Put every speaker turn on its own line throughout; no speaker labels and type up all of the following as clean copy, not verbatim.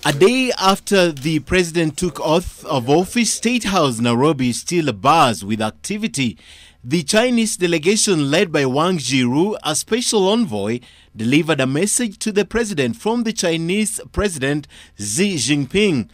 A day after the president took oath of office, State House Nairobi is still abuzz with activity. The Chinese delegation led by Wang Jiru, a special envoy, delivered a message to the president from the Chinese President Xi Jinping.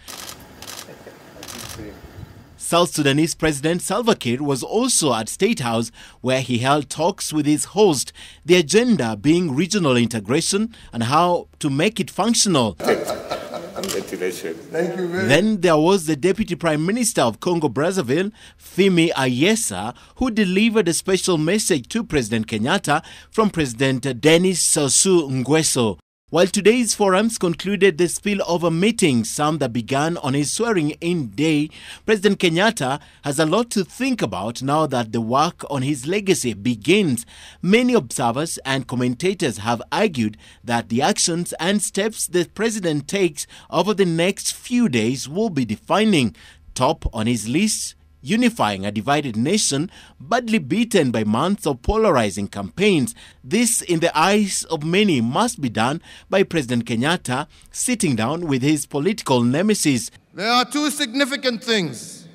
South Sudanese President Salva Kiir was also at State House, where he held talks with his host, the agenda being regional integration and how to make it functional.
Congratulations.
Thank you very much.
Then there was the Deputy Prime Minister of Congo-Brazzaville, Fimi Ayesa, who delivered a special message to President Kenyatta from President Denis Sassou Nguesso. While today's forums concluded the spillover meeting, some that began on his swearing-in day, President Kenyatta has a lot to think about now that the work on his legacy begins. Many observers and commentators have argued that the actions and steps the president takes over the next few days will be defining. Top on his list, unifying a divided nation, badly beaten by months of polarizing campaigns. This, in the eyes of many, must be done by President Kenyatta sitting down with his political nemesis.
There are two significant things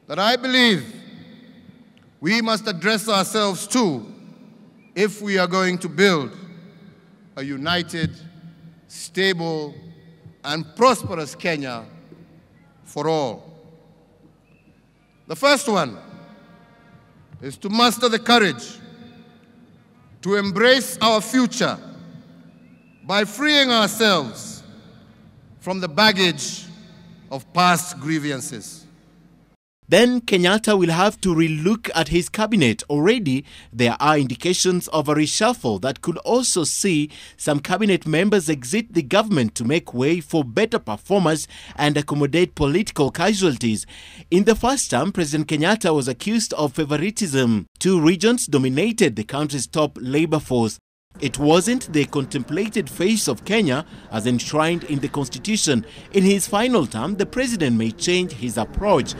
that I believe we must address ourselves to if we are going to build a united, stable, and prosperous Kenya for all. The first one is to muster the courage to embrace our future by freeing ourselves from the baggage of past grievances.
Then Kenyatta will have to relook at his cabinet. Already, there are indications of a reshuffle that could also see some cabinet members exit the government to make way for better performance and accommodate political casualties. In the first term, President Kenyatta was accused of favoritism. Two regions dominated the country's top labor force. It wasn't the contemplated face of Kenya as enshrined in the constitution. In his final term, the president may change his approach.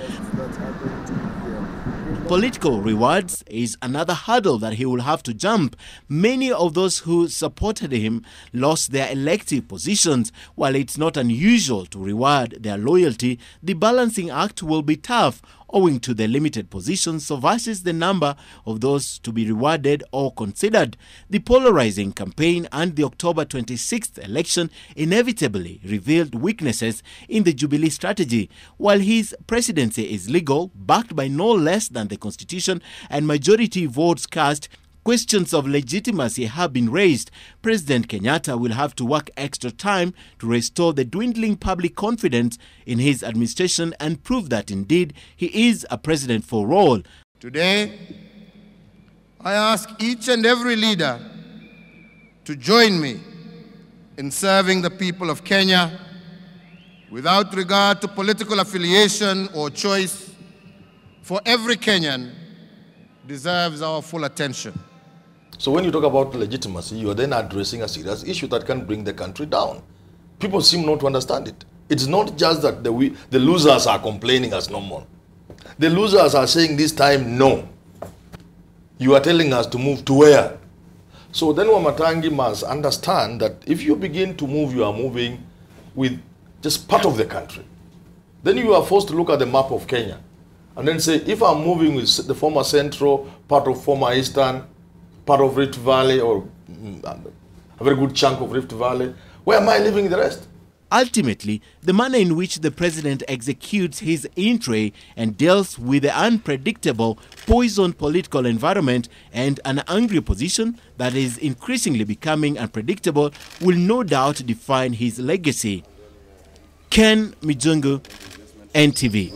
Political rewards is another hurdle that he will have to jump. Many of those who supported him lost their elective positions. While it's not unusual to reward their loyalty, the balancing act will be tough owing to the limited positions versus the number of those to be rewarded or considered. The polarizing campaign and the October 26th election inevitably revealed weaknesses in the Jubilee strategy. While his presidency is legal, backed by no less than the Constitution and majority votes cast, questions of legitimacy have been raised. President Kenyatta will have to work extra time to restore the dwindling public confidence in his administration and prove that indeed he is a president for all.
Today, I ask each and every leader to join me in serving the people of Kenya without regard to political affiliation or choice, for every Kenyan deserves our full attention.
So when you talk about legitimacy, you are then addressing a serious issue that can bring the country down. People seem not to understand it. It's not just that the losers are complaining as normal. The losers are saying this time, no. You are telling us to move to where? So then Wamatangi must understand that if you begin to move, you are moving with just part of the country. Then you are forced to look at the map of Kenya and then say, if I'm moving with the former Central, part of former Eastern, part of Rift Valley, or a very good chunk of Rift Valley, where am I leaving the rest?
Ultimately, the manner in which the president executes his entree and deals with the unpredictable, poisoned political environment and an angry opposition that is increasingly becoming unpredictable will no doubt define his legacy. Ken Mijungu, NTV.